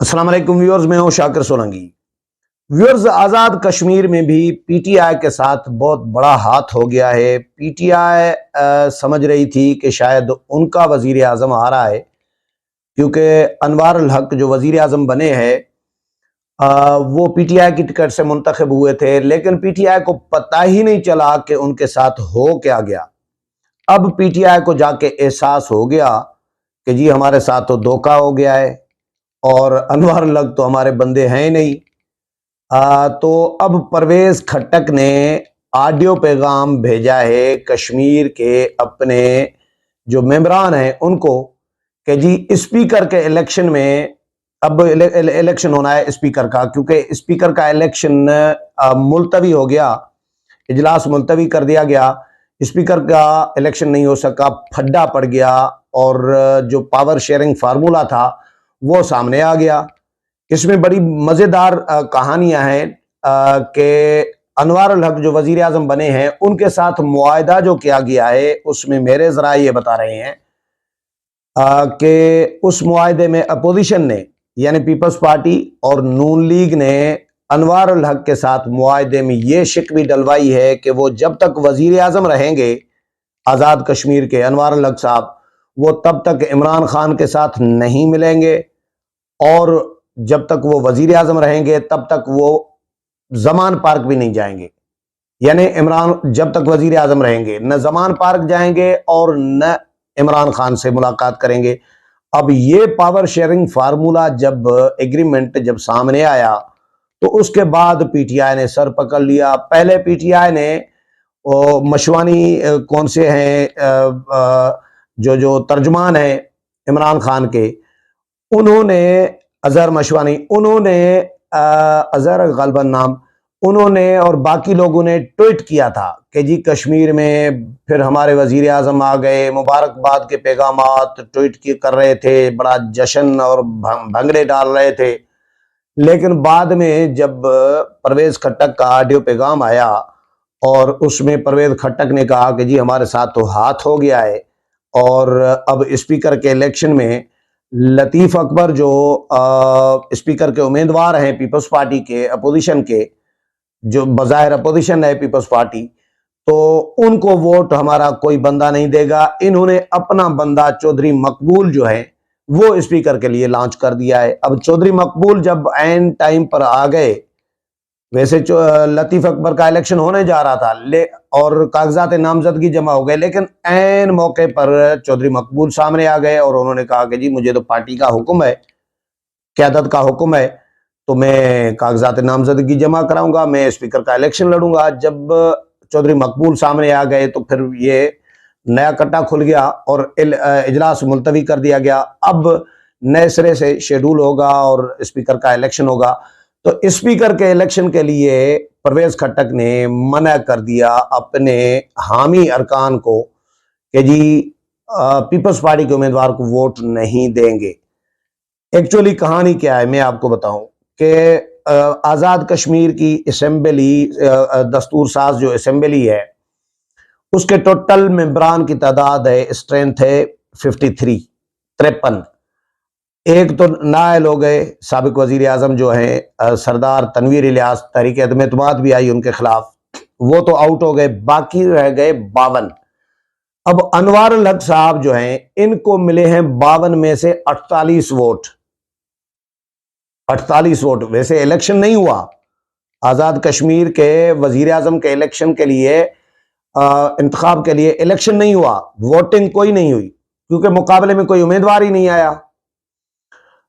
अस्सलाम वालेकुम व्यूअर्स, मैं हूं शाकिर सोलंकी। व्यूअर्स, आज़ाद कश्मीर में भी पीटीआई के साथ बहुत बड़ा हाथ हो गया है। पीटीआई समझ रही थी कि शायद उनका वजीर आज़म आ रहा है, क्योंकि अनवार अल हक जो वजीर आज़म बने हैं वो पीटीआई की टिकट से मुंतखब हुए थे, लेकिन पीटीआई को पता ही नहीं चला कि उनके साथ हो क्या गया। अब पीटीआई को जाके एहसास हो गया कि जी हमारे साथ तो धोखा हो गया है और अनवर लग तो हमारे बंदे हैं ही नहीं। तो अब परवेज खट्टक ने ऑडियो पैगाम भेजा है कश्मीर के अपने जो मेंबरान हैं उनको कि जी स्पीकर के इलेक्शन में अब इलेक्शन होना है स्पीकर का, क्योंकि स्पीकर का इलेक्शन मुलतवी हो गया, इजलास मुलतवी कर दिया गया। स्पीकर का इलेक्शन नहीं हो सका, फड्डा पड़ गया और जो पावर शेयरिंग फार्मूला था वो सामने आ गया। इसमें बड़ी मजेदार कहानियां हैं कि अनवार अल हक जो वजीर आजम बने हैं उनके साथ मुआहदा जो किया गया है उसमें मेरे जरा ये बता रहे हैं कि उस मुआहदे में अपोजिशन ने यानी पीपल्स पार्टी और नून लीग ने अनवार अल हक के साथ मुआहदे में ये शिक भी डलवाई है कि वो जब तक वजीर आजम रहेंगे आज़ाद कश्मीर के अनवार अल हक साहब, वो तब तक इमरान खान के साथ नहीं मिलेंगे और जब तक वो वजीर आजम रहेंगे तब तक वो जमान पार्क भी नहीं जाएंगे। यानी इमरान जब तक वजीर आजम रहेंगे न जमान पार्क जाएंगे और न इमरान खान से मुलाकात करेंगे। अब ये पावर शेयरिंग फार्मूला जब एग्रीमेंट जब सामने आया तो उसके बाद पीटीआई ने सर पकड़ लिया। पहले पीटीआई ने मशवानी कौन से हैं जो तर्जुमान हैं इमरान खान के, उन्होंने अजहर मशवानी, उन्होंने अजहर गलबन नाम, उन्होंने और बाकी लोगों ने ट्वीट किया था कि जी कश्मीर में फिर हमारे वजीर आजम आ गए, मुबारकबाद के पैगामात ट्वीट कर रहे थे, बड़ा जश्न और भंगड़े डाल रहे थे। लेकिन बाद में जब परवेज खट्टक का ऑडियो पैगाम आया और उसमें परवेज खट्टक ने कहा कि जी हमारे साथ तो हाथ हो गया है और अब स्पीकर के इलेक्शन में लतीफ़ अकबर जो स्पीकर के उम्मीदवार हैं पीपल्स पार्टी के, अपोजिशन के, जो बज़ाहिर अपोजिशन है पीपल्स पार्टी, तो उनको वोट हमारा कोई बंदा नहीं देगा। इन्होंने अपना बंदा चौधरी मकबूल जो है वो स्पीकर के लिए लॉन्च कर दिया है। अब चौधरी मकबूल जब एन टाइम पर आ गए, वैसे लतीफ़ अकबर का इलेक्शन होने जा रहा था और कागजात नामजदगी जमा हो गए, लेकिन ऐन मौके पर चौधरी मकबूल सामने आ गए और उन्होंने कहा कि जी मुझे तो पार्टी का हुक्म है, क़यादत का हुक्म है, तो मैं कागजात नामजदगी जमा कराऊंगा, मैं स्पीकर का इलेक्शन लड़ूंगा। जब चौधरी मकबूल सामने आ गए तो फिर ये नया कट्टा खुल गया और इजलास मुलतवी कर दिया गया। अब नए सिरे से शेड्यूल होगा और स्पीकर का इलेक्शन होगा। तो स्पीकर के इलेक्शन के लिए परवेज खट्टक ने मना कर दिया अपने हामी अरकान को कि जी पीपल्स पार्टी के उम्मीदवार को वोट नहीं देंगे। एक्चुअली कहानी क्या है मैं आपको बताऊं कि आज़ाद कश्मीर की असेंबली, दस्तूर साज जो असेंबली है, उसके टोटल मेंबरान की तादाद है, स्ट्रेंथ है 53। एक तो नायल हो गए, साबिक वजीर आजम जो हैं सरदार तनवीर इलियास, तहरीक अदम एतमाद भी आई उनके खिलाफ, वो तो आउट हो गए, बाकी रह गए 52। अब अनवार अल हक साहब जो हैं इनको मिले हैं 52 में से 48 वोट। 48 वोट। वैसे इलेक्शन नहीं हुआ आज़ाद कश्मीर के वजीर आजम के इलेक्शन के लिए, इंतखाब के लिए इलेक्शन नहीं हुआ, वोटिंग कोई नहीं हुई क्योंकि मुकाबले में कोई उम्मीदवार ही नहीं आया।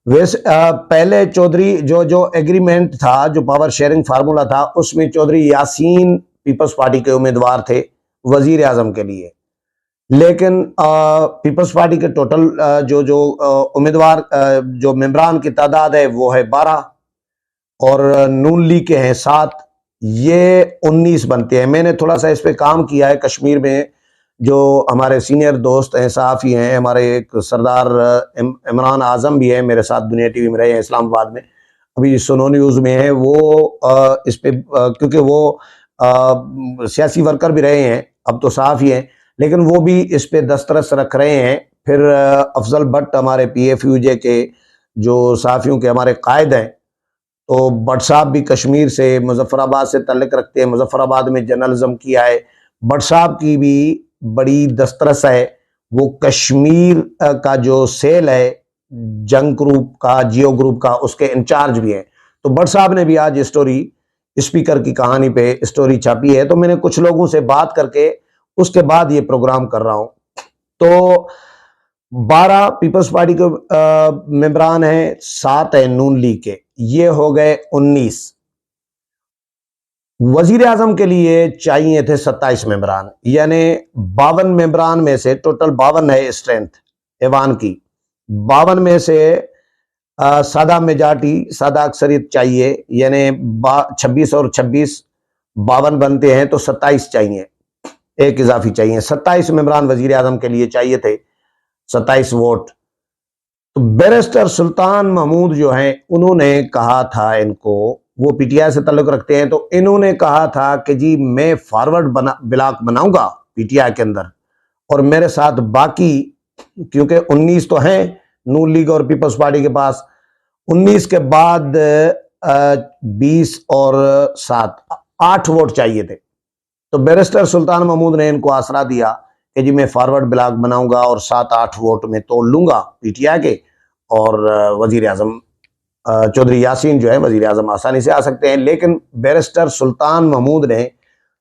वैसे पहले चौधरी जो एग्रीमेंट था, जो पावर शेयरिंग फार्मूला था, उसमें चौधरी यासीन पीपल्स पार्टी के उम्मीदवार थे वजीर आजम के लिए, लेकिन पीपल्स पार्टी के टोटल जो उम्मीदवार जो मेंबरान की तादाद है वो है 12 और नून लीग के हैं 7, ये 19 बनते हैं। मैंने थोड़ा सा इस पे काम किया है कश्मीर में, जो हमारे सीनियर दोस्त हैं, सहाफ़ी हैं, हमारे एक सरदार इमरान आज़म भी है, मेरे साथ दुनिया टीवी में रहे हैं इस्लामाबाद में, अभी सुनो न्यूज़ में है वो। इस पे क्योंकि वो सियासी वर्कर भी रहे हैं, अब तो सहाफ़ी हैं, लेकिन वो भी इस पे दस्तरस रख रहे हैं। फिर अफजल भट्ट हमारे PFUJ के जो सहाफ़ियों के हमारे कायद हैं, तो भट्ट साहब भी कश्मीर से, मुजफ्फराबाद से तल्लुक़ रखते हैं, मुजफ्फराबाद में जर्नलिज्म किया है। भट्ट साहब की भी बड़ी दस्तरस है, वो कश्मीर का जो सेल है जंग ग्रुप का, जियो ग्रुप का, उसके इंचार्ज भी हैं। तो भट्ट साहब ने भी आज स्टोरी, स्पीकर की कहानी पे स्टोरी छापी है। तो मैंने कुछ लोगों से बात करके उसके बाद ये प्रोग्राम कर रहा हूं। तो 12 पीपल्स पार्टी के मेंबरान हैं, 7 है नून लीग के, ये हो गए 19। वजीर आजम के लिए चाहिए थे 27 मेंबरान, यानी 52 मेंबरान में से, टोटल 52 है स्ट्रेंथ ऐवान की, 52 में से सादा मेजॉरिटी, सादा अक्सरियत चाहिए, यानी 26 और 26 52 बनते हैं, तो 27 चाहिए, एक इजाफी चाहिए। 27 मेंबरान वजीर आजम के लिए चाहिए थे, 27 वोट। तो बैरिस्टर सुल्तान महमूद जो हैं, उन्होंने कहा था इनको, वो पीटीआई से ताल्लुक रखते हैं, तो इन्होंने कहा था कि जी मैं फॉरवर्ड ब्लॉक बनाऊंगा पीटीआई के अंदर, और मेरे साथ बाकी, क्योंकि 19 तो हैं नून लीग और पीपल्स पार्टी के पास, 19 के बाद 20 और 7 8 वोट चाहिए थे। तो बैरिस्टर सुल्तान महमूद ने इनको आसरा दिया कि जी मैं फॉरवर्ड ब्लॉक बनाऊंगा और 7-8 वोट में तोड़ लूंगा पीटीआई के, और वजीर आजम चौधरी यासीन जो है वजीर आजम आसानी से आ सकते हैं। लेकिन बैरिस्टर सुल्तान महमूद ने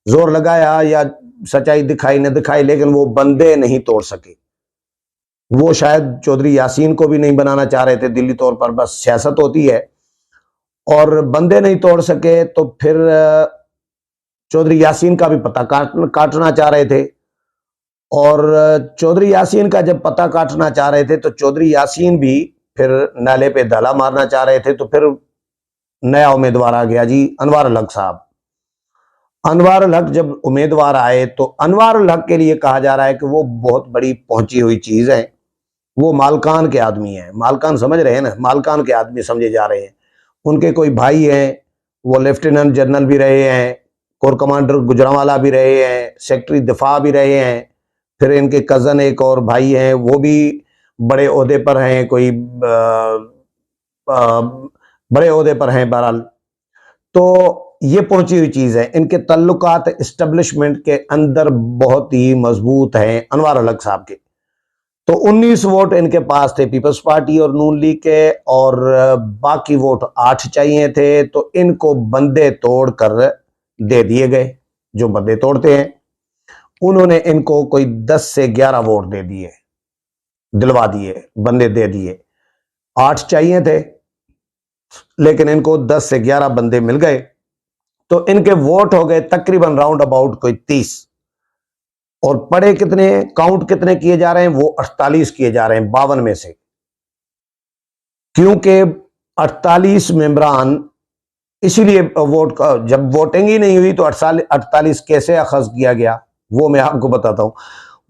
जोर लगाया, या सच्चाई दिखाई न दिखाई, लेकिन वो बंदे नहीं तोड़ सके। वो शायद चौधरी यासीन को भी नहीं बनाना चाह रहे थे दिल्ली तौर पर, बस सियासत होती है, और बंदे नहीं तोड़ सके। तो फिर चौधरी यासीन का भी पता काटना चाह रहे थे, और चौधरी यासीन का जब पता काटना चाह रहे थे, तो चौधरी यासीन भी फिर नाले पे दाला मारना चाह रहे थे। तो फिर नया उम्मीदवार आ गया जी, अनवार उल हक साहब। अनवार उल हक जब उम्मीदवार आए, तो अनवार उल हक के लिए कहा जा रहा है कि वो बहुत बड़ी पहुंची हुई चीज है, वो मालकान के आदमी हैं। मालकान समझ रहे हैं ना, मालकान के आदमी समझे जा रहे हैं। उनके कोई भाई हैं, वो लेफ्टिनेंट जनरल भी रहे हैं, कोर कमांडर गुजरांवाला भी रहे हैं, सेक्रेटरी दिफा भी रहे हैं। फिर इनके कजन एक और भाई हैं, वो भी बड़े ओहदे पर हैं, कोई बड़े ओहदे पर हैं बहरहाल। तो ये पहुंची हुई चीज है, इनके तल्लुकात एस्टेब्लिशमेंट के अंदर बहुत ही मजबूत हैं अनवार उल हक साहब के। तो 19 वोट इनके पास थे पीपल्स पार्टी और नून लीग के, और बाकी वोट 8 चाहिए थे। तो इनको बंदे तोड़ कर दे दिए गए, जो बंदे तोड़ते हैं। उन्होंने इनको कोई 10 से 11 वोट दे दिए, दिलवा दिए, बंदे दे दिए। 8 चाहिए थे, लेकिन इनको 10 से 11 बंदे मिल गए। तो इनके वोट हो गए तकरीबन राउंड अबाउट कोई 30, और पड़े कितने, काउंट कितने किए जा रहे हैं, वो 48 किए जा रहे हैं 52 में से। क्योंकि 48 मेंबरान, इसीलिए वोट का, जब वोटिंग ही नहीं हुई तो 48 कैसे अखज किया गया, वो मैं आपको बताता हूं।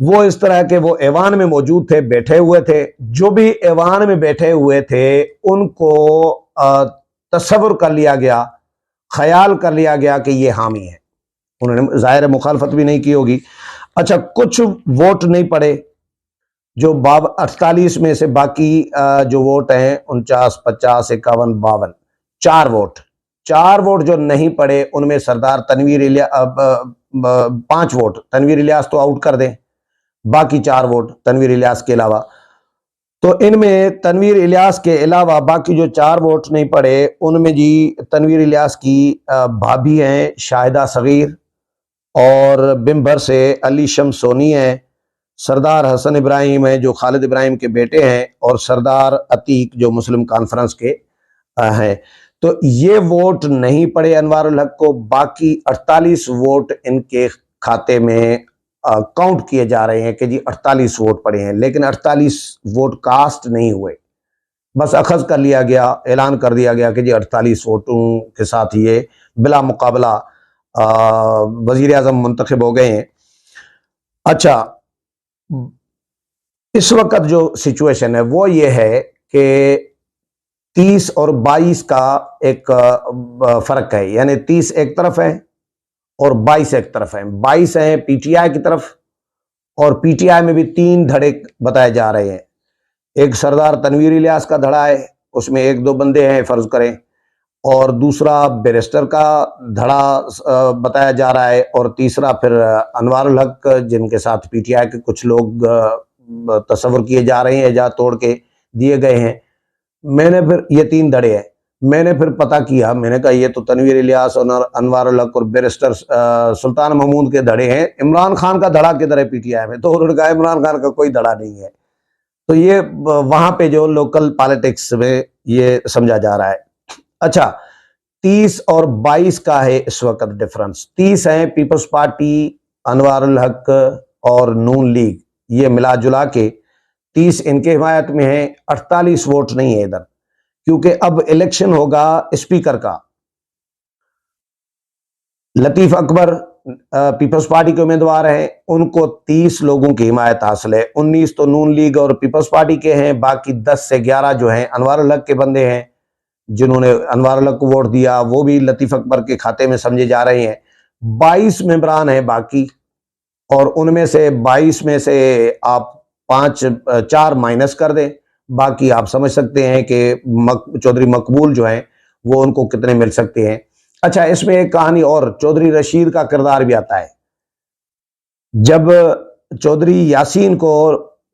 वो इस तरह के, वो ऐवान में मौजूद थे, बैठे हुए थे। जो भी ऐवान में बैठे हुए थे, उनको तस्वुर कर लिया गया, ख्याल कर लिया गया कि ये हामी है। उन्होंने जाहिर मुखालफत भी नहीं की होगी। अच्छा, कुछ वोट नहीं पड़े, जो 48 में से बाकी जो वोट हैं 49, 50, 51, 52, 4 वोट जो नहीं पड़े, उनमें सरदार तनवीर इलियास, 5 वोट तनवीर इलियास तो आउट कर दें, बाकी 4 वोट तनवीर इलियास के अलावा। तो इनमें तनवीर इलियास के अलावा बाकी जो 4 वोट नहीं पड़े, उनमें जी तनवीर इलियास की भाभी हैं शाहिदा सगीर, और बिम्बर से अली शमसोनी हैं, सरदार हसन इब्राहिम है जो खालिद इब्राहिम के बेटे हैं, और सरदार अतीक जो मुस्लिम कॉन्फ्रेंस के हैं। तो ये वोट नहीं पड़े अनवार उल हक को। बाकी 48 वोट इनके खाते में काउंट किए जा रहे हैं कि जी 48 वोट पड़े हैं, लेकिन 48 वोट कास्ट नहीं हुए, बस अखज कर लिया गया, ऐलान कर दिया गया कि जी 48 वोटों के साथ ये बिला मुकाबला वजीर आजम मुंतखब हो गए हैं। अच्छा, इस वक्त जो सिचुएशन है वो ये है कि 30 और 22 का एक फर्क है, यानी 30 एक तरफ है और 22 एक तरफ है। 22 है पीटीआई की तरफ, और पीटीआई में भी 3 धड़े बताए जा रहे हैं। एक सरदार तनवीर इलियास का धड़ा है, उसमें एक दो बंदे हैं फर्ज करें, और दूसरा बैरिस्टर का धड़ा बताया जा रहा है, और तीसरा फिर अनवारुल हक जिनके साथ पीटीआई के कुछ लोग तस्वर किए जा रहे हैं या तोड़ के दिए गए हैं। मैंने फिर ये 3 धड़े हैं, मैंने फिर पता किया, मैंने कहा ये तो तनवीर इलियास और अनवारुल हक और बैरिस्टर सुल्तान महमूद के धड़े हैं, इमरान खान का धड़ा किधर है पीटीआई में? तो उन्होंने कहा इमरान खान का कोई धड़ा नहीं है। तो ये वहां पे जो लोकल पॉलिटिक्स में ये समझा जा रहा है। अच्छा, 30 और 22 का है इस वक्त डिफरेंस। 30 है पीपल्स पार्टी, अनवारुल हक और नून लीग, ये मिला जुला के 30 इनके हिमायत में है, 48 वोट नहीं है इधर, क्योंकि अब इलेक्शन होगा स्पीकर का। लतीफ अकबर पीपल्स पार्टी के उम्मीदवार हैं, उनको 30 लोगों की हिमायत हासिल है। 19 तो नून लीग और पीपल्स पार्टी के हैं, बाकी 10 से 11 जो हैं अनवारुल हक के बंदे हैं, जिन्होंने अनवारुल हक को वोट दिया वो भी लतीफ अकबर के खाते में समझे जा रहे हैं। 22 मेंबरान हैं बाकी, और उनमें से 22 में से आप 4 माइनस कर दें, बाकी आप समझ सकते हैं कि चौधरी मकबूल जो हैं वो उनको कितने मिल सकते हैं। अच्छा, इसमें एक कहानी और, चौधरी रशीद का किरदार भी आता है। जब चौधरी यासीन को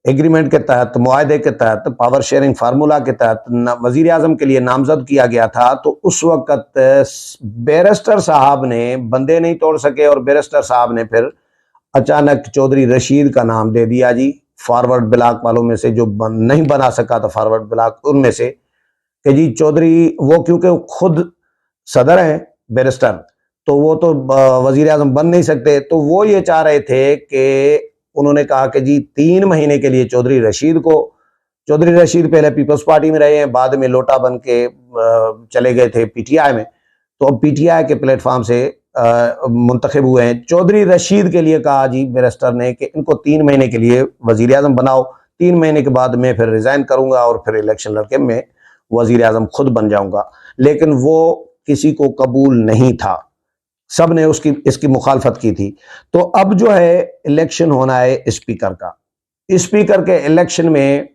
एग्रीमेंट के तहत, मुआहदे के तहत, पावर शेयरिंग फार्मूला के तहत वजीर आजम के लिए नामजद किया गया था, तो उस वक्त बैरिस्टर साहब ने बंदे नहीं तोड़ सके, और बैरिस्टर साहब ने फिर अचानक चौधरी रशीद का नाम दे दिया जी, फॉरवर्ड ब्लॉक वालों में से, जो नहीं बना सका था फॉरवर्ड ब्लॉक उनमें से, कि जी चौधरी, वो क्योंकि खुद सदर हैं बैरिस्टर, तो वो तो वजीर आजम बन नहीं सकते, तो वो ये चाह रहे थे कि उन्होंने कहा कि जी 3 महीने के लिए चौधरी रशीद पहले पीपल्स पार्टी में रहे हैं, बाद में लोटा बन के चले गए थे पीटीआई में, तो अब पीटीआई के प्लेटफॉर्म से मुंतखब हुए हैं। चौधरी रशीद के लिए कहा जी बैरिस्टर ने कि इनको 3 महीने के लिए वजीर आजम बनाओ, 3 महीने के बाद मैं फिर रिजाइन करूंगा और फिर इलेक्शन लड़के मैं वजीर आजम खुद बन जाऊंगा। लेकिन वो किसी को कबूल नहीं था, सब ने इसकी मुखालफत की थी। तो अब जो है इलेक्शन होना है स्पीकर का। स्पीकर के इलेक्शन में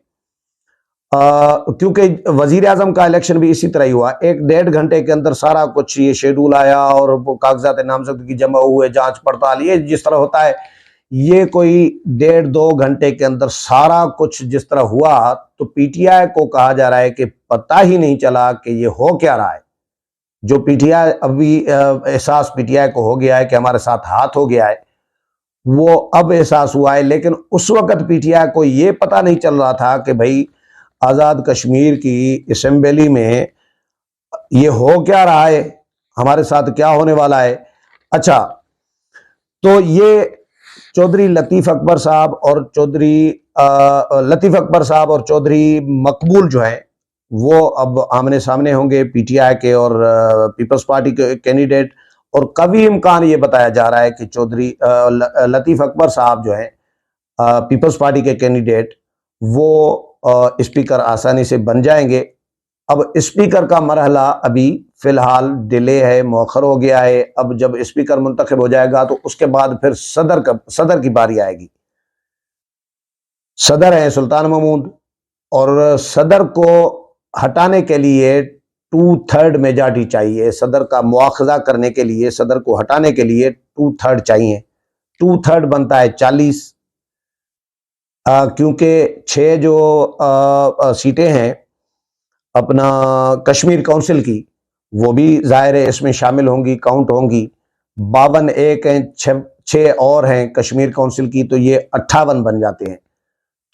क्योंकि वजीर आजम का इलेक्शन भी इसी तरह ही हुआ, 1-1.5 घंटे के अंदर सारा कुछ ये शेड्यूल आया और कागजात नामजदगी जमा हुए, जांच पड़ताल, ये जिस तरह होता है, ये कोई 1.5-2 घंटे के अंदर सारा कुछ जिस तरह हुआ, तो पीटीआई को कहा जा रहा है कि पता ही नहीं चला कि ये हो क्या रहा है। जो पीटीआई अभी एहसास पीटीआई को हो गया है कि हमारे साथ हाथ हो गया है, वो अब एहसास हुआ है। लेकिन उस वक्त पीटीआई को ये पता नहीं चल रहा था कि भाई आज़ाद कश्मीर की असेंबली में ये हो क्या रहा है, हमारे साथ क्या होने वाला है। अच्छा, तो ये चौधरी लतीफ अकबर साहब और चौधरी मकबूल जो है वो अब आमने सामने होंगे, पीटीआई के और पीपल्स पार्टी के कैंडिडेट। और कभी इम्कान ये बताया जा रहा है कि चौधरी लतीफ अकबर साहब जो है पीपल्स पार्टी के कैंडिडेट, वो स्पीकर आसानी से बन जाएंगे। अब स्पीकर का मरहला अभी फिलहाल डिले है, मौखर हो गया है। अब जब स्पीकर मुंतखब हो जाएगा तो उसके बाद फिर सदर की बारी आएगी। सदर है सुल्तान महमूद, और सदर को हटाने के लिए 2/3 मेजॉरिटी चाहिए। सदर का मुआखजा करने के लिए, सदर को हटाने के लिए 2/3 चाहिए। 2/3 बनता है 40, क्योंकि 6 जो सीटें हैं अपना कश्मीर काउंसिल की, वो भी जाहिर है इसमें शामिल होंगी, काउंट होंगी। 52 एक हैं, 6 और हैं कश्मीर काउंसिल की, तो ये 58 बन जाते हैं।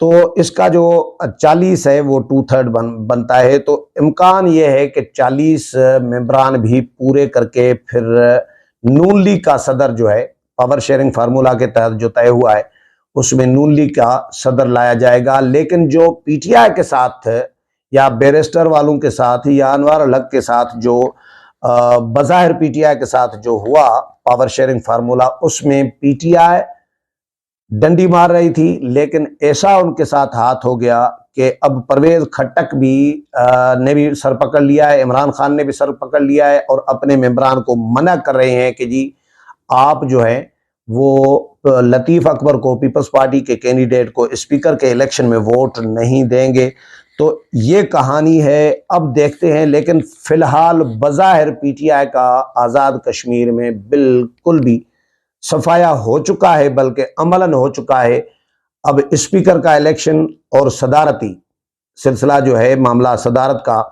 तो इसका जो 40 है वो 2/3 बनता है। तो इम्कान ये है कि 40 मेंबरान भी पूरे करके फिर नून लीग का सदर जो है, पावर शेयरिंग फार्मूला के तहत जो तय हुआ है, उसमें नून लीग का सदर लाया जाएगा। लेकिन जो पीटीआई के साथ या बैरिस्टर वालों के साथ या अनवारुल हक के साथ जो बज़ाहिर पीटीआई के साथ जो हुआ पावर शेयरिंग फार्मूला, उसमें पीटीआई डंडी मार रही थी, लेकिन ऐसा उनके साथ हाथ हो गया कि अब परवेज खट्टक भी ने भी सर पकड़ लिया है, इमरान खान ने भी सर पकड़ लिया है, और अपने मेंबरान को मना कर रहे हैं कि जी आप जो है वो लतीफ अकबर को, पीपल्स पार्टी के कैंडिडेट को, स्पीकर के इलेक्शन में वोट नहीं देंगे। तो ये कहानी है, अब देखते हैं। लेकिन फिलहाल बज़ाहिर पीटीआई का आज़ाद कश्मीर में बिल्कुल भी सफाया हो चुका है, बल्कि अमलन हो चुका है। अब स्पीकर का इलेक्शन और सदारती सिलसिला जो है, मामला सदारत का,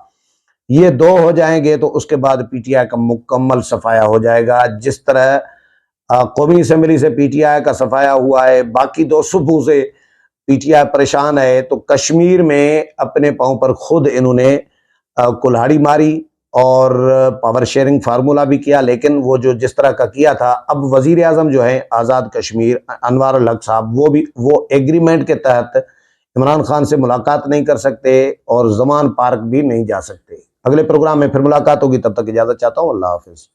ये दो हो जाएंगे तो उसके बाद पीटीआई का मुकम्मल सफाया हो जाएगा। जिस तरह कौमी असम्बली से पीटीआई का सफाया हुआ है, बाकी दो सूबों से पीटीआई परेशान है, तो कश्मीर में अपने पांव पर खुद इन्होंने कुल्हाड़ी मारी और पावर शेयरिंग फार्मूला भी किया। लेकिन वो जो जिस तरह का किया था, अब वजीर आजम जो है आज़ाद कश्मीर अनवारुल हक साहब, वो एग्रीमेंट के तहत इमरान खान से मुलाकात नहीं कर सकते और जमान पार्क भी नहीं जा सकते। अगले प्रोग्राम में फिर मुलाकात होगी, तब तक इजाज़त चाहता हूँ। अल्लाह हाफिज़।